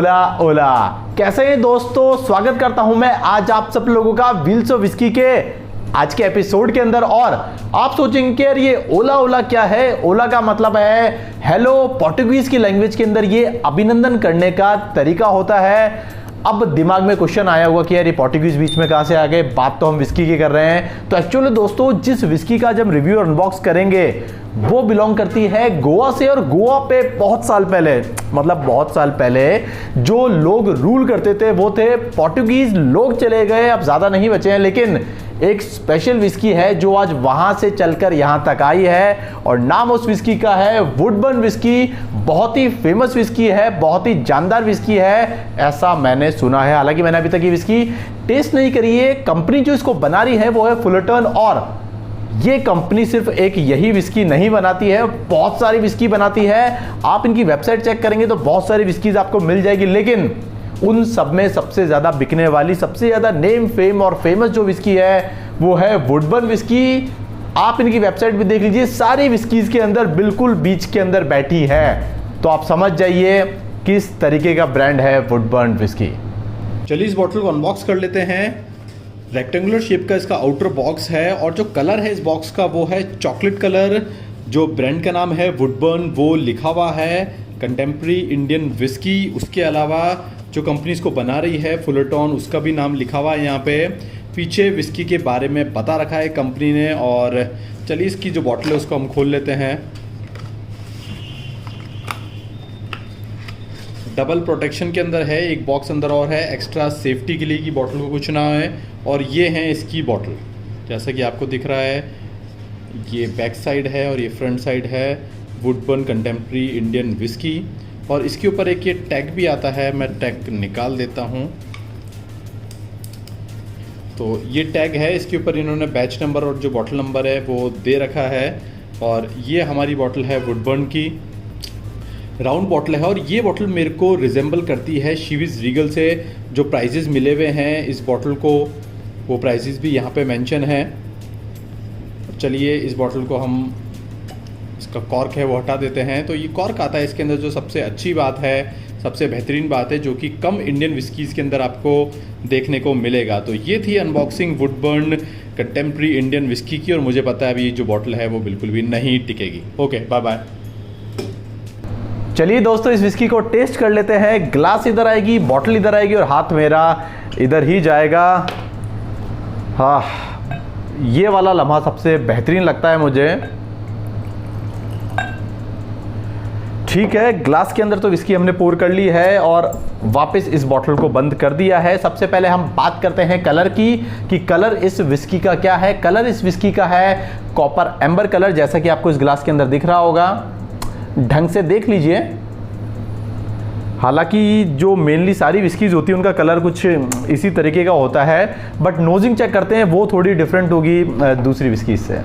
ओला ओला। कैसे हैं दोस्तों, स्वागत करता हूं मैं आज आप सब लोगों का व्हील्स ऑफ विस्की के आज के एपिसोड के अंदर। और आप सोचेंगे कि यार ये ओला ओला क्या है। ओला का मतलब है हेलो, पोर्टुगीज की लैंग्वेज के अंदर ये अभिनंदन करने का तरीका होता है। अब दिमाग में क्वेश्चन आया हुआ कि यार ये पोर्टुगीज बीच में कहां से आ गए, बात तो हम विस्की की कर रहे हैं। तो एक्चुअली दोस्तों जिस विस्की का जब रिव्यू और अनबॉक्स करेंगे वो बिलोंग करती है गोवा से। और गोवा पे बहुत साल पहले, मतलब बहुत साल पहले जो लोग रूल करते थे वो थे पोर्टुगीज। लोग चले गए, अब ज्यादा नहीं बचे हैं, लेकिन एक स्पेशल विस्की है जो आज वहां से चलकर यहां तक आई है और नाम उस विस्की का है वुडबर्न विस्की। बहुत ही फेमस विस्की है, बहुत ही जानदार विस्की है, ऐसा मैंने सुना है। हालांकि मैंने अभी तक ये विस्की टेस्ट नहीं करी है। कंपनी जो इसको बना रही है वो है फुलरटन। और ये कंपनी सिर्फ एक यही विस्की नहीं बनाती है, बहुत सारी विस्की बनाती है। आप इनकी वेबसाइट चेक करेंगे तो बहुत सारी विस्कीज आपको मिल जाएगी, लेकिन उन सब में सबसे ज्यादा बिकने वाली, सबसे ज्यादा नेम फेम और फेमस जो विस्की है वो है वुडबर्न विस्की। आप इनकी वेबसाइट भी देख लीजिए, सारी विस्कीज के अंदर बिल्कुल बीच के अंदर बैठी है। तो आप समझ जाइए किस तरीके का ब्रांड है वुडबर्न विस्की। चलिए इस बॉटल को अनबॉक्स कर लेते हैं। रेक्टेंगुलर शेप का इसका आउटर बॉक्स है और जो कलर है इस बॉक्स का वो है चॉकलेट कलर। जो ब्रांड का नाम है वुडबर्न वो लिखा हुआ है, कंटेम्प्रेरी इंडियन विस्की। उसके अलावा जो कंपनी इसको बना रही है फुलरटन, उसका भी नाम लिखा हुआ है यहाँ पे। पीछे विस्की के बारे में बता रखा है कंपनी ने। और चलिए इसकी जो बॉटल है उसको हम खोल लेते हैं। डबल प्रोटेक्शन के अंदर है, एक बॉक्स अंदर और है एक्स्ट्रा सेफ्टी के लिए कि बॉटल को कुछ ना है। और ये है इसकी बॉटल, जैसा कि आपको दिख रहा है। ये बैक साइड है और ये फ्रंट साइड है, वुडबर्न कंटेम्प्रेरी इंडियन विस्की। और इसके ऊपर एक ये टैग भी आता है, मैं टैग निकाल देता हूँ। तो ये टैग है, इसके ऊपर इन्होंने बैच नंबर और जो बॉटल नंबर है वो दे रखा है। और ये हमारी बॉटल है वुडबर्न की, राउंड बॉटल है। और ये बॉटल मेरे को रिजेंबल करती है शिवीज रीगल से। जो प्राइजेस मिले हुए हैं इस बॉटल को, वो प्राइजेस भी यहाँ पे मेंशन है। चलिए इस बॉटल को हम, इसका कॉर्क है वो हटा देते हैं। तो ये कॉर्क आता है इसके अंदर, जो सबसे अच्छी बात है, सबसे बेहतरीन बात है, जो कि कम इंडियन विस्कीज़ के अंदर आपको देखने को मिलेगा। तो ये थी unboxing Woodburn contemporary Indian whisky की। और मुझे पता है अभी जो बॉटल है वो बिल्कुल भी नहीं टिकेगी। Okay, bye bye. चलिए दोस्तों इस विस्की को टेस्ट कर लेते हैं। ग्लास इधर आएगी, बॉटल इधर आएगी और हाथ मेरा इधर ही जाएगा। हाँ, ये वाला लम्हा सबसे बेहतरीन लगता है मुझे। ठीक है, ग्लास के अंदर तो विस्की हमने पोर कर ली है और वापस इस बॉटल को बंद कर दिया है। सबसे पहले हम बात करते हैं कलर की, कि कलर इस विस्की का क्या है। कलर इस विस्की का है कॉपर एम्बर कलर, जैसा कि आपको इस ग्लास के अंदर दिख रहा होगा। ढंग से देख लीजिए। हालांकि जो मेनली सारी विस्कीज होती है उनका कलर कुछ इसी तरीके का होता है, बट नोजिंग चेक करते हैं वो थोड़ी डिफरेंट होगी दूसरी विस्कीज से।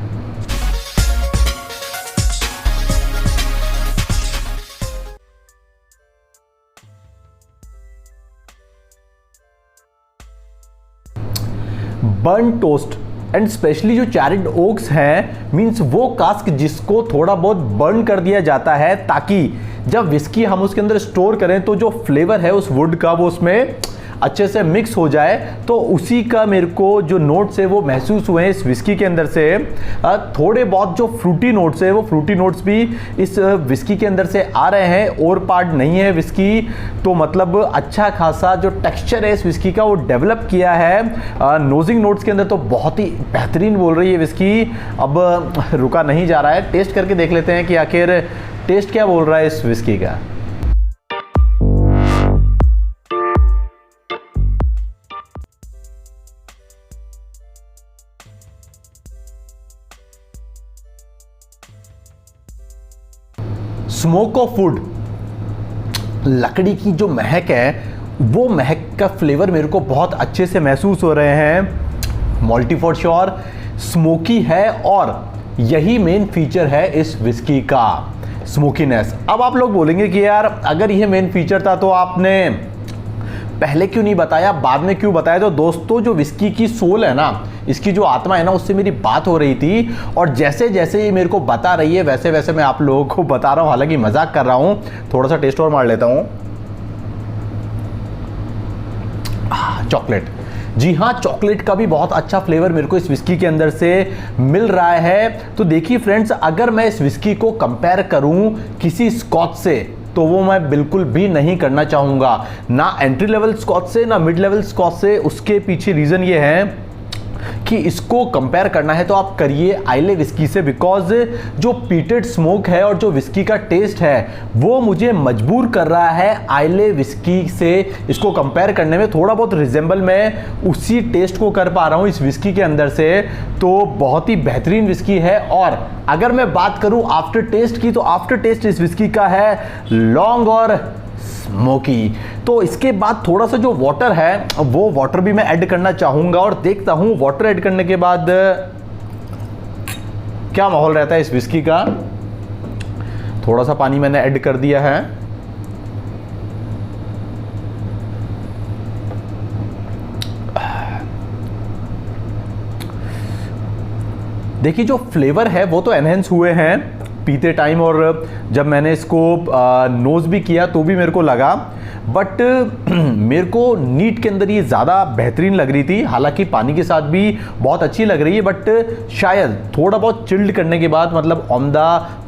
बर्न टोस्ट एंड स्पेशली जो चैरिड ओक्स हैं, मींस वो कास्क जिसको थोड़ा बहुत बर्न कर दिया जाता है, ताकि जब विस्की हम उसके अंदर स्टोर करें तो जो फ्लेवर है उस वुड का वो उसमें अच्छे से मिक्स हो जाए। तो उसी का मेरे को जो नोट्स है वो महसूस हुए हैं इस विस्की के अंदर से। थोड़े बहुत जो फ्रूटी नोट्स है वो फ्रूटी नोट्स भी इस विस्की के अंदर से आ रहे हैं। और पार्ट नहीं है विस्की, तो मतलब अच्छा खासा जो टेक्सचर है इस विस्की का वो डेवलप किया है। नोजिंग नोट्स के अंदर तो बहुत ही बेहतरीन बोल रही है विस्की। अब रुका नहीं जा रहा है, टेस्ट करके देख लेते हैं कि आखिर टेस्ट क्या बोल रहा है इस विस्की का। स्मोक ऑफ वुड, लकड़ी की जो महक है वो महक का फ्लेवर मेरे को बहुत अच्छे से महसूस हो रहे हैं। मॉल्टी फॉर श्योर, स्मोकी है और यही मेन फीचर है इस विस्की का, स्मोकीनेस। अब आप लोग बोलेंगे कि यार अगर यह मेन फीचर था तो आपने पहले क्यों नहीं बताया, बाद में क्यों बताया। तो दोस्तों जो विस्की की सोल है ना, इसकी जो आत्मा है ना, उससे मेरी बात हो रही थी और जैसे जैसे ये मेरे को बता रही है वैसे वैसे मैं आप लोगों को बता रहा हूँ। हालांकि मजाक कर रहा हूँ, थोड़ा सा टेस्ट और मार लेता हूँ। चॉकलेट। जी हाँ, चॉकलेट का भी बहुत अच्छा फ्लेवर मेरे को इस विस्की के अंदर से मिल रहा है। तो देखिए फ्रेंड्स, अगर मैं इस विस्की को कंपेयर करूं किसी स्कॉच से तो वो मैं बिल्कुल भी नहीं करना चाहूँगा, ना एंट्री लेवल स्कॉच से ना मिड लेवल स्कॉच से। उसके पीछे रीज़न ये है कि इसको कंपेयर करना है तो आप करिए आइले विस्की से, बिकॉज जो पीटेड स्मोक है और जो विस्की का टेस्ट है वो मुझे मजबूर कर रहा है आइले विस्की से इसको कंपेयर करने में। थोड़ा बहुत रिजेंबल मैं उसी टेस्ट को कर पा रहा हूँ इस विस्की के अंदर से, तो बहुत ही बेहतरीन विस्की है। और अगर मैं बात करूँ आफ्टर टेस्ट की, तो आफ्टर टेस्ट इस विस्की का है लॉन्ग और स्मोकी। तो इसके बाद थोड़ा सा जो वाटर है वो वाटर भी मैं ऐड करना चाहूंगा और देखता हूं वाटर ऐड करने के बाद क्या माहौल रहता है इस विस्की का। थोड़ा सा पानी मैंने ऐड कर दिया है। देखिए जो फ्लेवर है वो तो एनहेंस हुए हैं पीते टाइम, और जब मैंने इसको नोज भी किया तो भी मेरे को लगा, बट मेरे को नीट के अंदर ये ज़्यादा बेहतरीन लग रही थी। हालांकि पानी के साथ भी बहुत अच्छी लग रही है, बट शायद थोड़ा बहुत चिल्ड करने के बाद, मतलब ऑन द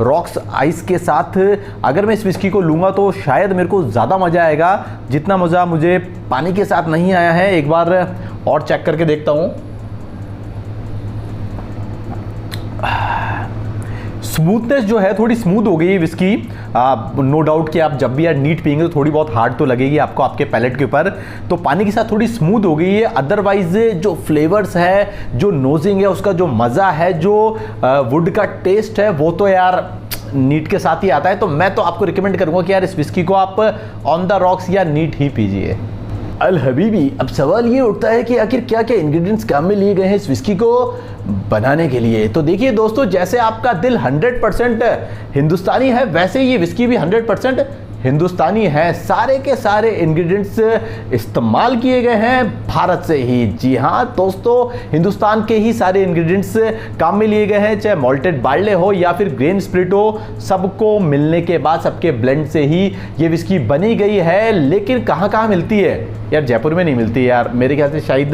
रॉक्स आइस के साथ अगर मैं इस विस्की को लूँगा तो शायद मेरे को ज़्यादा मज़ा आएगा जितना मज़ा मुझे पानी के साथ नहीं आया है। एक बार और चेक करके देखता हूँ। स्मूथनेस जो है थोड़ी स्मूथ हो गई है विस्की। नो डाउट कि आप जब भी यार नीट पियेंगे तो थोड़ी बहुत हार्ड तो लगेगी आपको आपके पैलेट के ऊपर, तो पानी के साथ थोड़ी स्मूथ हो गई है। अदरवाइज जो फ्लेवर्स है, जो नोजिंग है, उसका जो मज़ा है, जो वुड का टेस्ट है, वो तो यार नीट के साथ ही आता है। तो मैं तो आपको रिकमेंड करूंगा कि यार इस विस्की को आप ऑन द रॉक्स या नीट ही पीजिए। अल हबीबी, अब सवाल ये उठता है कि आखिर क्या क्या इंग्रेडिएंट्स काम में लिए गए हैं इस विस्की को बनाने के लिए। तो देखिए दोस्तों, जैसे आपका दिल 100% हिंदुस्तानी है, वैसे ये विस्की भी 100% हिंदुस्तानी है। सारे के सारे इंग्रेडिएंट्स इस्तेमाल किए गए हैं भारत से ही। जी हाँ दोस्तों, हिंदुस्तान के ही सारे इंग्रेडिएंट्स काम में लिए गए हैं, चाहे मॉल्टेड बार्ले हो या फिर ग्रेन स्पिरिट हो, सबको मिलने के बाद सबके ब्लेंड से ही ये विस्की बनी गई है। लेकिन कहाँ कहाँ मिलती है यार? जयपुर में नहीं मिलती यार, मेरे ख्याल से शायद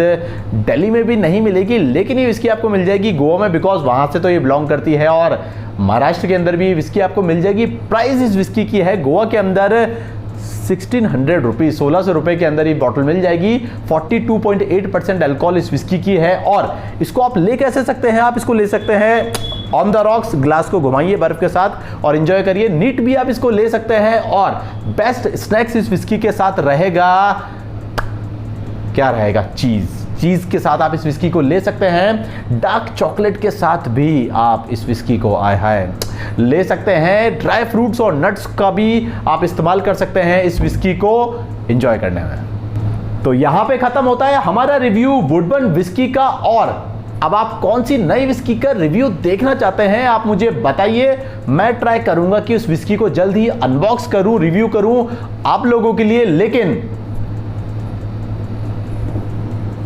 दिल्ली में भी नहीं मिलेगी, लेकिन ये विस्की आपको मिल जाएगी गोवा में, बिकॉज वहाँ से तो ये बिलोंग करती है। और महाराष्ट्र के अंदर भी ये विस्की आपको मिल जाएगी। प्राइस इस विस्की की है गोवा के अंदर 1600 रुपीज़, 1600 रुपये के अंदर ये बॉटल मिल जाएगी। 42.8% अल्कोहल इस विस्की की है। और इसको आप ले कैसे सकते हैं? आप इसको ले सकते हैं ऑन द रॉक्स, ग्लास को घुमाइए बर्फ के साथ और एंजॉय करिए। नीट भी आप इसको ले सकते हैं। और बेस्ट स्नैक्स इस विस्की के साथ रहेगा, क्या रहेगा? चीज़ के साथ आप इस विस्की को ले सकते हैं। डार्क चॉकलेट के साथ भी आप इस विस्की को ले सकते हैं। ड्राई फ्रूट्स और नट्स का भी आप इस्तेमाल कर सकते हैं इस विस्की को एंजॉय करने में। तो यहां पे खत्म होता है हमारा रिव्यू वुडबर्न विस्की का। और अब आप कौन सी नई विस्की का रिव्यू देखना चाहते हैं आप मुझे बताइए। मैं ट्राई करूंगा कि उस विस्की को जल्द ही अनबॉक्स करूं, रिव्यू करूं आप लोगों के लिए। लेकिन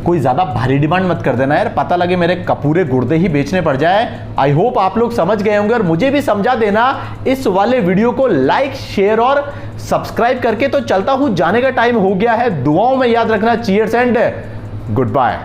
कोई ज्यादा भारी डिमांड मत कर देना यार, पता लगे मेरे कपूरे गुर्दे ही बेचने पड़ जाए। आई होप आप लोग समझ गए होंगे और मुझे भी समझा देना इस वाले वीडियो को लाइक, शेयर और सब्सक्राइब करके। तो चलता हूं, जाने का टाइम हो गया है। दुआओं में याद रखना। Cheers and good bye.